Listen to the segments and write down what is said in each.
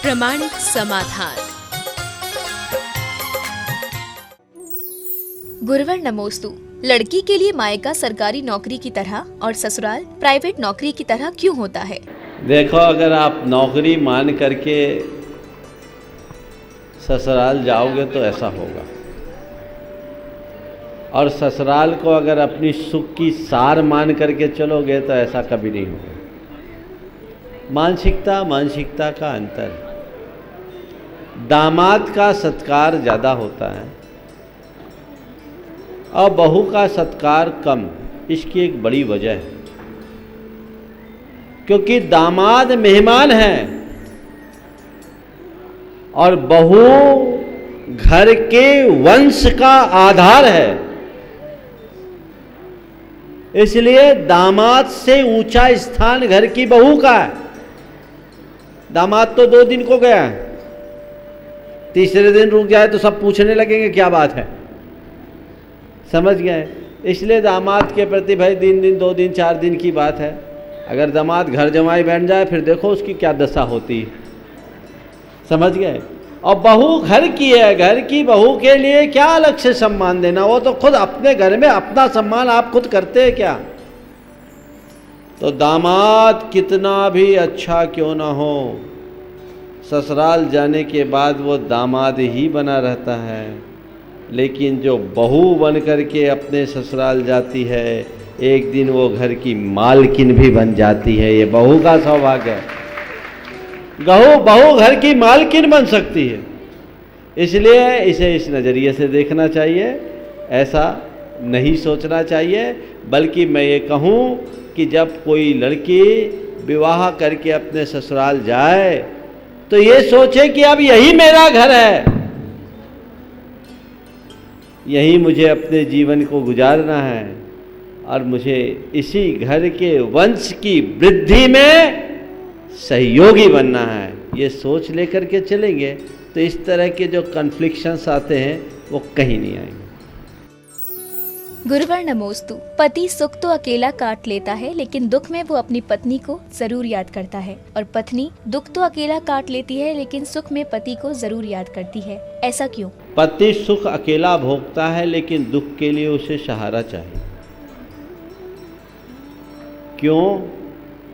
प्रामाणिक समाधान। गुरुवर नमोस्तु। लड़की के लिए मायका सरकारी नौकरी की तरह और ससुराल प्राइवेट नौकरी की तरह क्यों होता है? देखो, अगर आप नौकरी मान करके ससुराल जाओगे तो ऐसा होगा, और ससुराल को अगर अपनी सुख की सार मान करके चलोगे तो ऐसा कभी नहीं होगा। मानसिकता का अंतर। दामाद का सत्कार ज़्यादा होता है और बहू का सत्कार कम। इसकी एक बड़ी वजह है, क्योंकि दामाद मेहमान है और बहू घर के वंश का आधार है। इसलिए दामाद से ऊंचा स्थान घर की बहू का है। दामाद तो 2 दिन को गया है, तीसरे दिन रुक जाए तो सब पूछने लगेंगे क्या बात है। समझ गए? इसलिए दामाद के प्रति भाई 3 दिन 2 दिन 4 दिन की बात है। अगर दामाद घर जमाई बैठ जाए फिर देखो उसकी क्या दशा होती है। समझ गए? और बहू घर की है, घर की बहू के लिए क्या अलग से सम्मान देना, वो तो खुद अपने घर में अपना सम्मान आप खुद करते हैं क्या। तो दामाद कितना भी अच्छा क्यों ना हो, ससुराल जाने के बाद वो दामाद ही बना रहता है। लेकिन जो बहू बन करके अपने ससुराल जाती है, एक दिन वो घर की मालकिन भी बन जाती है। ये बहू का सौभाग्य है। बहू घर की मालकिन बन सकती है। इसलिए इसे इस नज़रिए से देखना चाहिए, ऐसा नहीं सोचना चाहिए। बल्कि मैं ये कहूँ कि जब कोई लड़की विवाह करके अपने ससुराल जाए तो ये सोचे कि अब यही मेरा घर है, यही मुझे अपने जीवन को गुजारना है और मुझे इसी घर के वंश की वृद्धि में सहयोगी बनना है। ये सोच लेकर के चलेंगे तो इस तरह के जो कन्फ्लिक्शंस आते हैं वो कहीं नहीं आएंगे। गुरुवर नमोस्तु। पति सुख तो अकेला काट लेता है, लेकिन दुख में वो अपनी पत्नी को जरूर याद करता है, और पत्नी दुख तो अकेला काट लेती है लेकिन सुख में पति को जरूर याद करती है। ऐसा क्यों? पति सुख अकेला भोगता है लेकिन दुख के लिए उसे सहारा चाहिए। क्यों?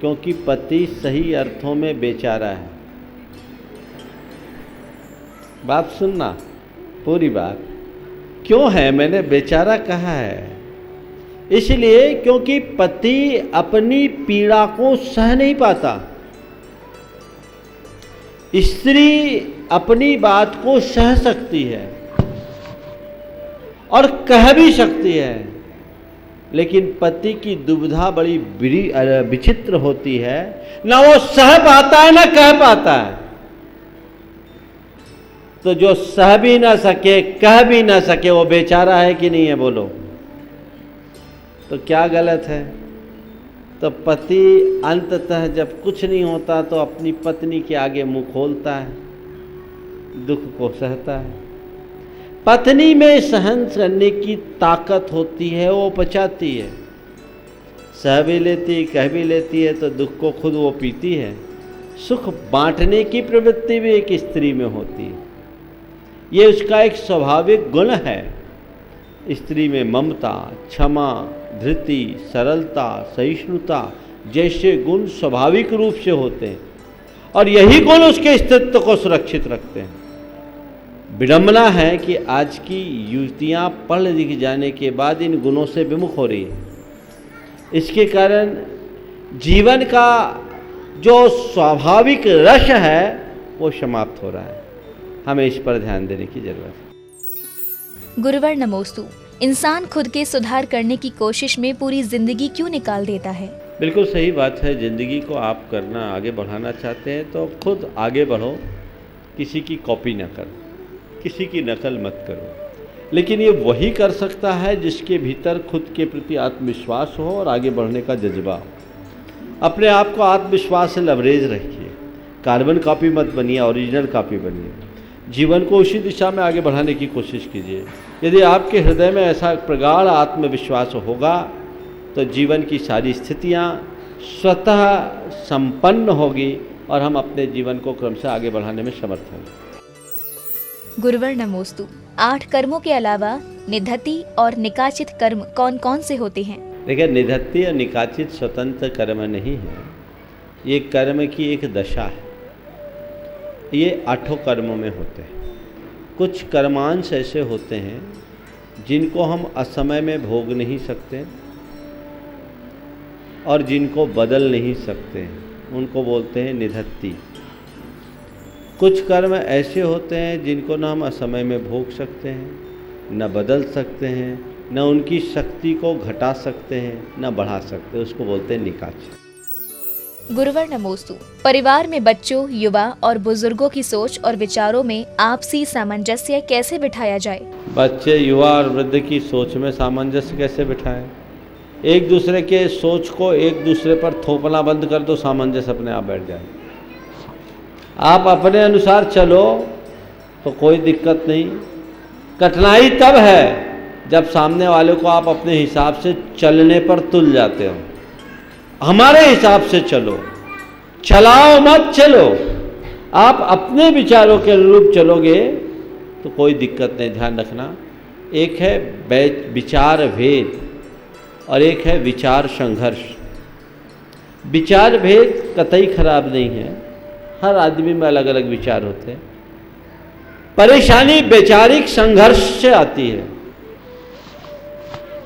क्योंकि पति सही अर्थों में बेचारा है। बात सुनना, पूरी बात। क्यों है मैंने बेचारा कहा है? इसलिए क्योंकि पति अपनी पीड़ा को सह नहीं पाता। स्त्री अपनी बात को सह सकती है और कह भी सकती है, लेकिन पति की दुविधा बड़ी विचित्र होती है। ना वो सह पाता है ना कह पाता है। तो जो सह भी ना सके कह भी ना सके वो बेचारा है कि नहीं है? बोलो तो क्या गलत है? तो पति अंततः जब कुछ नहीं होता तो अपनी पत्नी के आगे मुंह खोलता है, दुख को सहता है। पत्नी में सहन करने की ताकत होती है, वो पचाती है, सह भी लेती कह भी लेती है, तो दुख को खुद वो पीती है। सुख बांटने की प्रवृत्ति भी एक स्त्री में होती है। ये उसका एक स्वाभाविक गुण है। स्त्री में ममता, क्षमा, धृति, सरलता, सहिष्णुता जैसे गुण स्वाभाविक रूप से होते हैं, और यही गुण उसके अस्तित्व को सुरक्षित रखते हैं। विडंबना है कि आज की युवतियां पढ़ लिख जाने के बाद इन गुणों से विमुख हो रही है। इसके कारण जीवन का जो स्वाभाविक रस है वो समाप्त हो रहा है। हमें इस पर ध्यान देने की जरूरत है। गुरुवर नमोस्तु। इंसान खुद के सुधार करने की कोशिश में पूरी जिंदगी क्यों निकाल देता है? बिल्कुल सही बात है। जिंदगी को आप करना आगे बढ़ाना चाहते हैं तो खुद आगे बढ़ो, किसी की कॉपी ना करो, किसी की नकल मत करो। लेकिन ये वही कर सकता है जिसके भीतर खुद के प्रति आत्मविश्वास हो और आगे बढ़ने का जज्बा हो। अपने आप को आत्मविश्वास से लवरेज रखिए। कार्बन कॉपी मत बनिए, ओरिजिनल कॉपी बनिए। जीवन को उसी दिशा में आगे बढ़ाने की कोशिश कीजिए। यदि आपके हृदय में ऐसा प्रगाढ़ आत्मविश्वास होगा तो जीवन की सारी स्थितियाँ स्वतः संपन्न होगी और हम अपने जीवन को क्रमशः आगे बढ़ाने में समर्थ होंगे। गुरुवर नमोस्तु। 8 कर्मों के अलावा निधत्ति और निकाचित कर्म कौन कौन से होते हैं? देखिए, निधत्ति और निकाचित स्वतंत्र कर्म नहीं है, ये कर्म की एक दशा है। ये 8 कर्मों में होते हैं। कुछ कर्मांश ऐसे होते हैं जिनको हम असमय में भोग नहीं सकते और जिनको बदल नहीं सकते, उनको बोलते हैं निधत्ति। कुछ कर्म ऐसे होते हैं जिनको न हम असमय में भोग सकते हैं, न बदल सकते हैं, न उनकी शक्ति को घटा सकते हैं, न बढ़ा सकते हैं, उसको बोलते हैं निकाच। गुरुवर नमोस्तु। परिवार में बच्चों, युवा और बुजुर्गों की सोच और विचारों में आपसी सामंजस्य कैसे बिठाया जाए? बच्चे, युवा और वृद्ध की सोच में सामंजस्य कैसे बिठाएं? एक दूसरे के सोच को एक दूसरे पर थोपना बंद कर दो, सामंजस्य अपने आप बैठ जाए। आप अपने अनुसार चलो तो कोई दिक्कत नहीं। कठिनाई तब है जब सामने वाले को आप अपने हिसाब से चलने पर तुल जाते हो। हमारे हिसाब से चलो, चलाओ मत चलो। आप अपने विचारों के अनुरूप चलोगे तो कोई दिक्कत नहीं। ध्यान रखना, एक है विचार भेद और एक है विचार संघर्ष। विचार भेद कतई खराब नहीं है, हर आदमी में अलग अलग विचार होते हैं। परेशानी वैचारिक संघर्ष से आती है,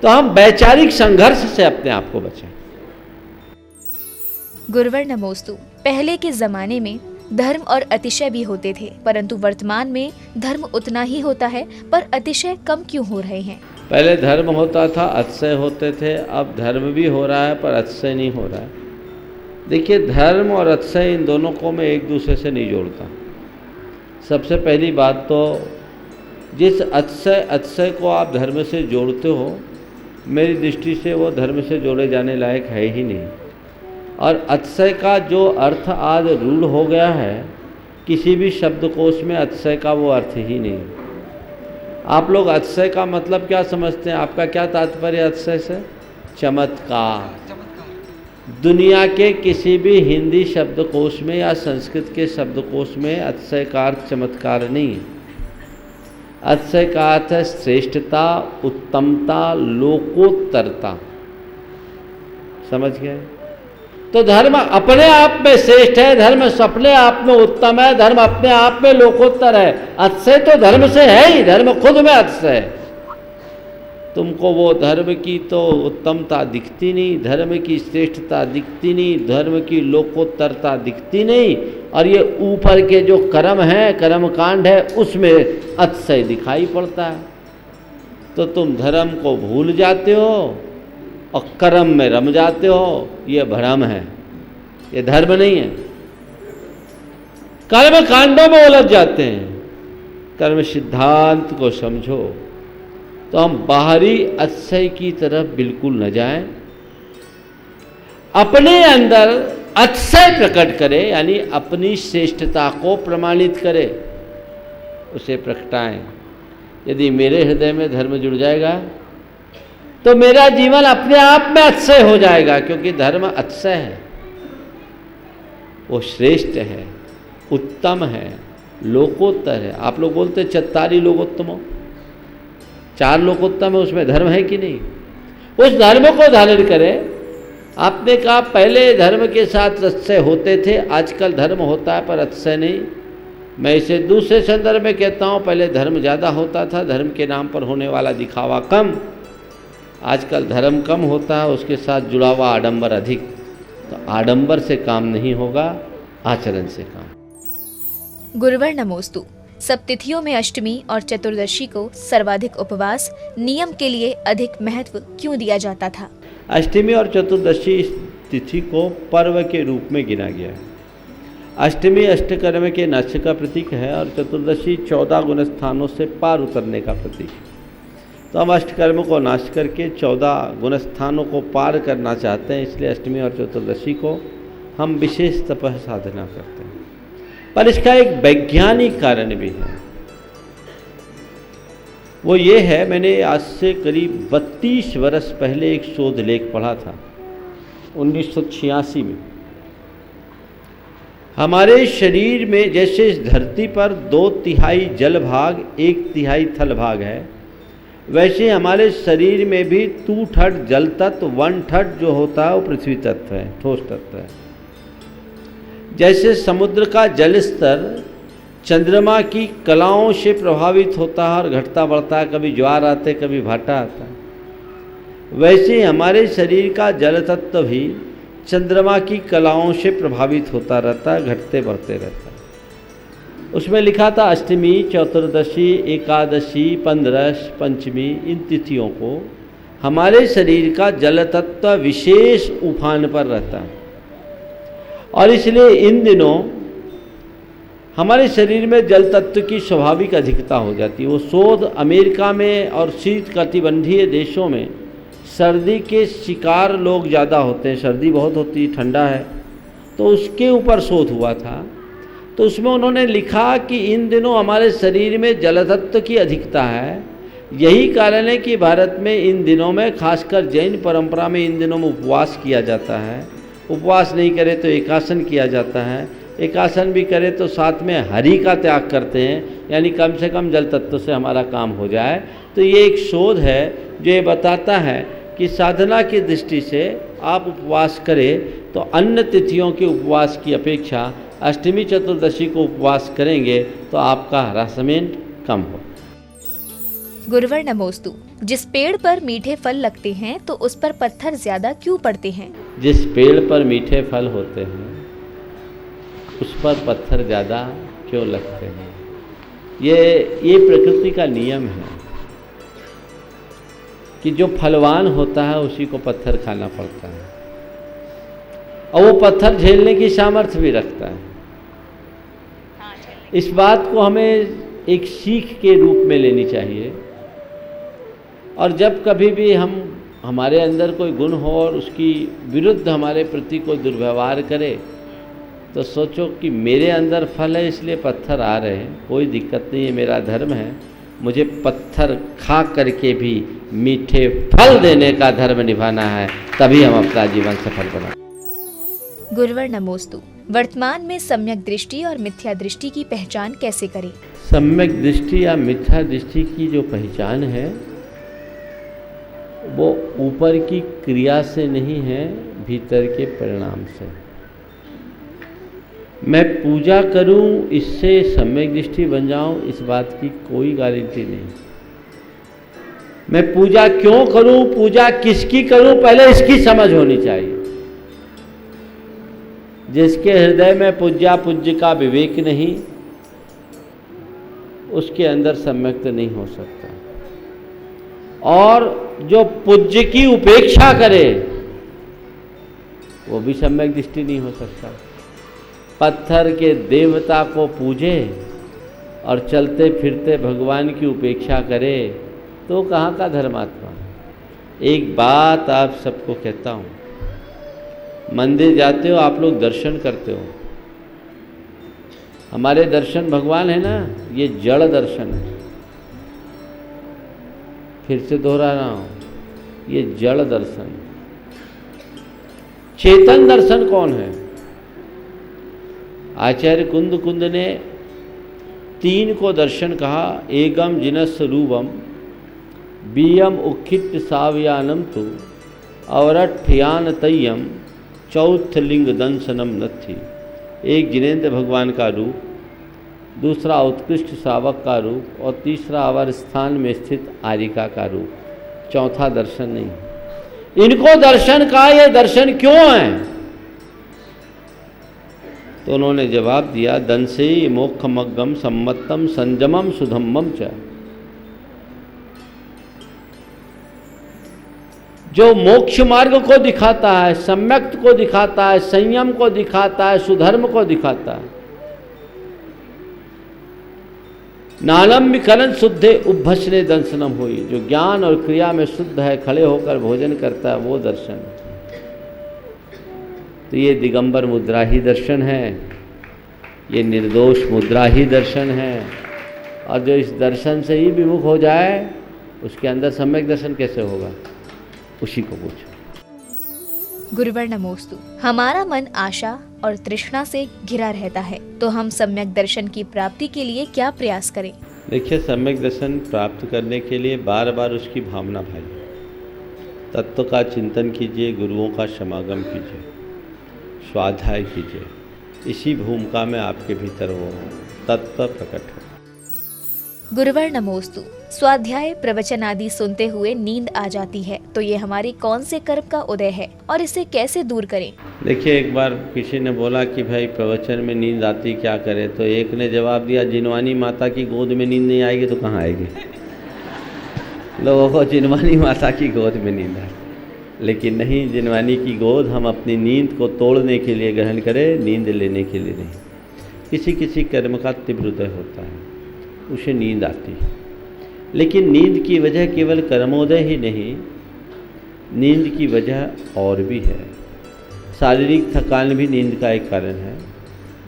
तो हम वैचारिक संघर्ष से अपने आप को बचाएं। गुरुवर नमोस्तु। पहले के जमाने में धर्म और अतिशय भी होते थे, परंतु वर्तमान में धर्म उतना ही होता है, पर अतिशय कम क्यों हो रहे हैं? पहले धर्म होता था, अतिशय होते थे। अब धर्म भी हो रहा है पर अतिशय नहीं हो रहा है। देखिए, धर्म और अतिशय इन दोनों को मैं एक दूसरे से नहीं जोड़ता। सबसे पहली बात तो, जिस अतिशय को आप धर्म से जोड़ते हो, मेरी दृष्टि से वो धर्म से जोड़े जाने लायक है ही नहीं। और अतिशय का जो अर्थ आज रूढ़ हो गया है, किसी भी शब्दकोश में अतिशय का वो अर्थ ही नहीं। आप लोग अतिशय का मतलब क्या समझते हैं? आपका क्या तात्पर्य अतिशय से? चमत्कार। दुनिया के किसी भी हिंदी शब्दकोश में या संस्कृत के शब्दकोश में अतिशय का अर्थ चमत्कार नहीं है। अतिशय का अर्थ है श्रेष्ठता, उत्तमता, लोकोत्तरता। समझ गए? तो धर्म अपने आप में श्रेष्ठ है, धर्म अपने आप में उत्तम है, धर्म अपने आप में लोकोत्तर है। अतिशय तो धर्म से है ही, धर्म खुद में अतिशय है। तुमको वो धर्म की तो उत्तमता दिखती नहीं, धर्म की श्रेष्ठता दिखती नहीं, धर्म की लोकोत्तरता दिखती नहीं, और ये ऊपर के जो कर्म है, कर्मकांड है, उसमें अतिशय दिखाई पड़ता है। तो तुम धर्म को भूल जाते हो और कर्म में रम जाते हो। ये भ्रम है, ये धर्म नहीं है। कर्म कांडों में उलझ जाते हैं। कर्म सिद्धांत को समझो तो हम बाहरी अतिशय की तरफ बिल्कुल न जाएं। अपने अंदर अतिशय प्रकट करें, यानी अपनी श्रेष्ठता को प्रमाणित करें, उसे प्रकटाएं। यदि मेरे हृदय में धर्म जुड़ जाएगा तो मेरा जीवन अपने आप में अतिशय हो जाएगा, क्योंकि धर्म अतिशय है, वो श्रेष्ठ है, उत्तम है, लोकोत्तर है। आप लोग बोलते चत्तारी लोकोत्तमो, 4 लोकोत्तम है, उसमें धर्म है कि नहीं? उस धर्म को धारण करें। आपने कहा पहले धर्म के साथ अतिशय होते थे, आजकल धर्म होता है पर अतिशय नहीं। मैं इसे दूसरे संदर्भ में कहता हूँ, पहले धर्म ज़्यादा होता था, धर्म के नाम पर होने वाला दिखावा कम। आजकल धर्म कम होता है, उसके साथ जुड़ा हुआ आडंबर अधिक। तो आडंबर से काम नहीं होगा, आचरण से काम। गुरुवर नमोस्तु। सब तिथियों में अष्टमी और चतुर्दशी को सर्वाधिक उपवास नियम के लिए अधिक महत्व क्यों दिया जाता था? अष्टमी और चतुर्दशी इस तिथि को पर्व के रूप में गिना गया है। अष्टमी अष्टकर्म के नाश का प्रतीक है और चतुर्दशी 14 गुण स्थानों से पार उतरने का प्रतीक है। तो हम अष्टकर्म को नाश करके 14 गुण स्थानों को पार करना चाहते हैं, इसलिए अष्टमी और चतुर्दशी को हम विशेष तपः साधना करते हैं। पर इसका एक वैज्ञानिक कारण भी है। वो ये है, मैंने आज से करीब 32 वर्ष पहले एक शोध लेख पढ़ा था 1986 में। हमारे शरीर में जैसे इस धरती पर 2/3 जल भाग 1/3 थल भाग है, वैसे हमारे शरीर में भी 2/3 जल तत्व 1/3 जो होता है वो पृथ्वी तत्व है, ठोस तत्व है। जैसे समुद्र का जल स्तर चंद्रमा की कलाओं से प्रभावित होता है और घटता बढ़ता है, कभी ज्वार आते कभी भाटा आता है, वैसे हमारे शरीर का जल तत्व भी चंद्रमा की कलाओं से प्रभावित होता रहता है, घटते बढ़ते रहता है। उसमें लिखा था अष्टमी, चतुर्दशी, एकादशी, 15, पंचमी, इन तिथियों को हमारे शरीर का जल तत्व विशेष उफान पर रहता है और इसलिए इन दिनों हमारे शरीर में जल तत्व की स्वाभाविक अधिकता हो जाती है। वो शोध अमेरिका में और शीत कटिबंधीय देशों में सर्दी के शिकार लोग ज़्यादा होते हैं, सर्दी बहुत होती है, ठंडा है, तो उसके ऊपर शोध हुआ था। तो उसमें उन्होंने लिखा कि इन दिनों हमारे शरीर में जल तत्व की अधिकता है। यही कारण है कि भारत में इन दिनों में, खासकर जैन परंपरा में, इन दिनों में उपवास किया जाता है। उपवास नहीं करे तो एकासन किया जाता है, एकासन भी करे तो साथ में हरि का त्याग करते हैं, यानी कम से कम जल तत्व से हमारा काम हो जाए। तो ये एक शोध है जो ये बताता है कि साधना की दृष्टि से आप उपवास करें तो अन्य तिथियों के उपवास की अपेक्षा अष्टमी चतुर्दशी को उपवास करेंगे तो आपका हरासमेंट कम हो। गुरुवर नमोस्तु। जिस पेड़ पर मीठे फल लगते हैं तो उस पर पत्थर ज्यादा क्यों पड़ते हैं? जिस पेड़ पर मीठे फल होते हैं उस पर पत्थर ज़्यादा क्यों लगते हैं? ये प्रकृति का नियम है कि जो फलवान होता है उसी को पत्थर खाना पड़ता है और वो पत्थर झेलने की सामर्थ्य भी रखता है। इस बात को हमें एक सीख के रूप में लेनी चाहिए और जब कभी भी हमारे अंदर कोई गुण हो और उसकी विरुद्ध हमारे प्रति कोई दुर्व्यवहार करे तो सोचो कि मेरे अंदर फल है इसलिए पत्थर आ रहे हैं, कोई दिक्कत नहीं है, मेरा धर्म है, मुझे पत्थर खा करके भी मीठे फल देने का धर्म निभाना है, तभी हम अपना जीवन सफल बनाएं। गुरुवर नमोस्तु। वर्तमान में सम्यक दृष्टि और मिथ्या दृष्टि की पहचान कैसे करें? सम्यक दृष्टि या मिथ्या दृष्टि की जो पहचान है वो ऊपर की क्रिया से नहीं है, भीतर के परिणाम से। मैं पूजा करूं इससे सम्यक दृष्टि बन जाऊं, इस बात की कोई गारंटी नहीं। मैं पूजा क्यों करूं, पूजा किसकी करूं, पहले इसकी समझ होनी चाहिए। जिसके हृदय में पूज्य का विवेक नहीं, उसके अंदर सम्यक नहीं हो सकता। और जो पूज्य की उपेक्षा करे वो भी सम्यक दृष्टि नहीं हो सकता। पत्थर के देवता को पूजे और चलते फिरते भगवान की उपेक्षा करे तो कहाँ का धर्मात्मा। एक बात आप सबको कहता हूँ, मंदिर जाते हो आप लोग, दर्शन करते हो, हमारे दर्शन भगवान है ना, ये जड़ दर्शन है। फिर से दोहरा रहा हूँ, ये जड़ दर्शन। चेतन दर्शन कौन है? आचार्य कुंद ने 3 को दर्शन कहा। एकम जिनस रूपम बीयम उखित सावयानम तु अवरठयान तय्यम चौथ लिंग दंशनम नथि। एक जिनेन्द्र भगवान का रूप, दूसरा उत्कृष्ट शावक का रूप और तीसरा अवर स्थान में स्थित आरिका का रूप, चौथा दर्शन नहीं। इनको दर्शन का ये दर्शन क्यों है? तो उन्होंने जवाब दिया, दंसे मोक्षमग्गम सम्मतम संयमम सुधम्मम च। जो मोक्ष मार्ग को दिखाता है, सम्यक को दिखाता है, संयम को दिखाता है, सुधर्म को दिखाता है। नानम विकरण शुद्धे उभ्भसने दंशनम हुई। जो ज्ञान और क्रिया में शुद्ध है, खड़े होकर भोजन करता है, वो दर्शन। तो ये दिगंबर मुद्रा ही दर्शन है, ये निर्दोष मुद्रा ही दर्शन है। और जो इस दर्शन से ही विमुख हो जाए उसके अंदर सम्यक दर्शन कैसे होगा? उसी को पूछो। गुरुवर नमोस्तु। हमारा मन आशा और तृष्णा से घिरा रहता है, तो हम सम्यक दर्शन की प्राप्ति के लिए क्या प्रयास करें? देखिए, सम्यक दर्शन प्राप्त करने के लिए बार बार उसकी भावना भाइए, तत्व का चिंतन कीजिए, गुरुओं का समागम कीजिए, स्वाध्याय कीजिए। इसी भूमिका में आपके भीतर वो तत्व प्रकट हो। गुरुवर नमोस्तु। स्वाध्याय प्रवचन आदि सुनते हुए नींद आ जाती है, तो ये हमारी कौन से कर्म का उदय है और इसे कैसे दूर करें? देखिए, एक बार किसी ने बोला कि भाई प्रवचन में नींद आती, क्या करें? तो एक ने जवाब दिया, जिनवानी माता की गोद में नींद नहीं आएगी तो कहाँ आएगी? लोगों को जिनवानी माता की गोद में नींद आए, लेकिन नहीं, जिनवानी की गोद हम अपनी नींद को तोड़ने के लिए ग्रहण करें, नींद लेने के लिए नहीं। किसी किसी कर्म का तीव्र उदय होता है, उसे नींद आती है, लेकिन नींद की वजह केवल कर्मोदय ही नहीं, नींद की वजह और भी है। शारीरिक थकान भी नींद का एक कारण है,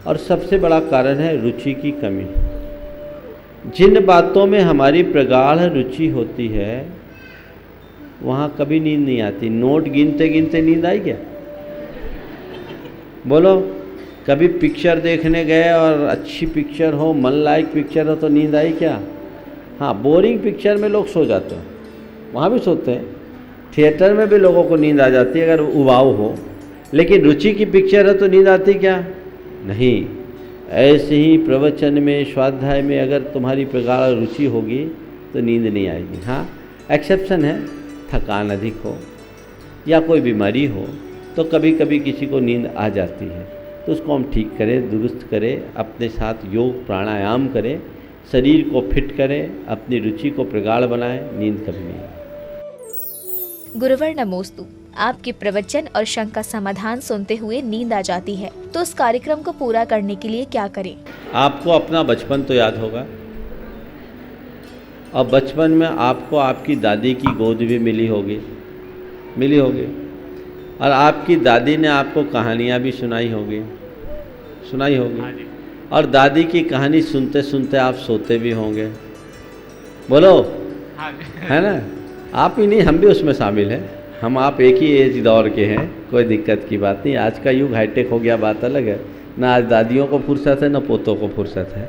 और सबसे बड़ा कारण है रुचि की कमी। जिन बातों में हमारी प्रगाढ़ रुचि होती है वहाँ कभी नींद नहीं आती। नोट गिनते गिनते नींद आई क्या? बोलो, कभी पिक्चर देखने गए और अच्छी पिक्चर हो, मन लायक पिक्चर हो तो नींद आई क्या? हाँ, बोरिंग पिक्चर में लोग सो जाते हैं, वहाँ भी सोते हैं। थिएटर में भी लोगों को नींद आ जाती है अगर उबाऊ हो, लेकिन रुचि की पिक्चर है तो नींद आती क्या? नहीं। ऐसे ही प्रवचन में, स्वाध्याय में अगर तुम्हारी प्रगाढ़ रुचि होगी तो नींद नहीं आएगी। हाँ, एक्सेप्शन है, थकान अधिक हो या कोई बीमारी हो तो कभी कभी किसी को नींद आ जाती है, तो उसको हम ठीक करें, दुरुस्त करें, अपने साथ योग प्राणायाम करें, शरीर को फिट करें, अपनी रुचि को प्रगाढ़ बनाएं, नींद कभी नहीं आए। गुरुवर नमोस्तु। आपके प्रवचन और शंका का समाधान सुनते हुए नींद आ जाती है, तो उस कार्यक्रम को पूरा करने के लिए क्या करें? आपको अपना बचपन तो याद होगा, और बचपन में आपको आपकी दादी की गोद भी मिली होगी, और आपकी दादी ने आपको कहानियाँ भी सुनाई होगी, और दादी की कहानी सुनते सुनते आप सोते भी होंगे। बोलो, है ना? आप ही नहीं, हम भी उसमें शामिल हैं। हम आप एक ही एज दौर के हैं, कोई दिक्कत की बात नहीं। आज का युग हाईटेक हो गया, बात अलग है ना। आज दादियों को फुर्सत है ना पोतों को फुर्सत है,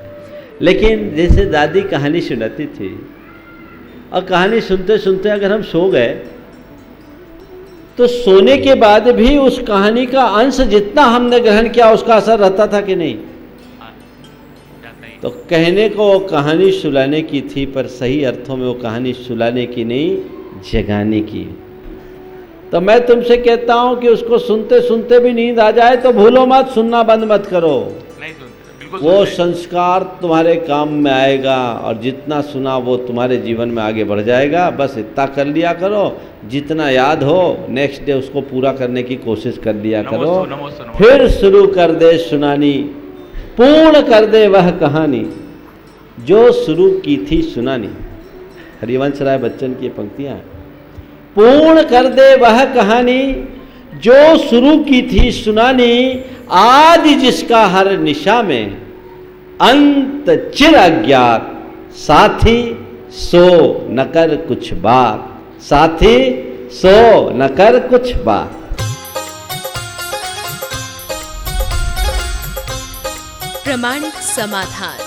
लेकिन जैसे दादी कहानी सुनाती थी, और कहानी सुनते सुनते अगर हम सो गए तो सोने के बाद भी उस कहानी का अंश जितना हमने ग्रहण किया उसका असर रहता था कि नहीं? तो कहने को वो कहानी सुलाने की थी, पर सही अर्थों में वो कहानी सुलाने की नहीं, जगाने की। तो मैं तुमसे कहता हूं कि उसको सुनते सुनते भी नींद आ जाए तो भूलो मत, सुनना बंद मत करो। वो संस्कार तुम्हारे काम में आएगा, और जितना सुना वो तुम्हारे जीवन में आगे बढ़ जाएगा। बस इतना कर लिया करो, जितना याद हो नेक्स्ट डे उसको पूरा करने की कोशिश कर लिया करो। फिर शुरू कर दे सुनानी, पूर्ण कर दे वह कहानी जो शुरू की थी सुनानी। हरिवंश राय बच्चन की पंक्तियां। पूर्ण कर दे वह कहानी जो शुरू की थी सुनानी, आदि जिसका हर निशा में, अंत चिर अज्ञात, साथी सो न कर कुछ बात, साथी सो न कर कुछ बात। प्रामाणिक समाधान।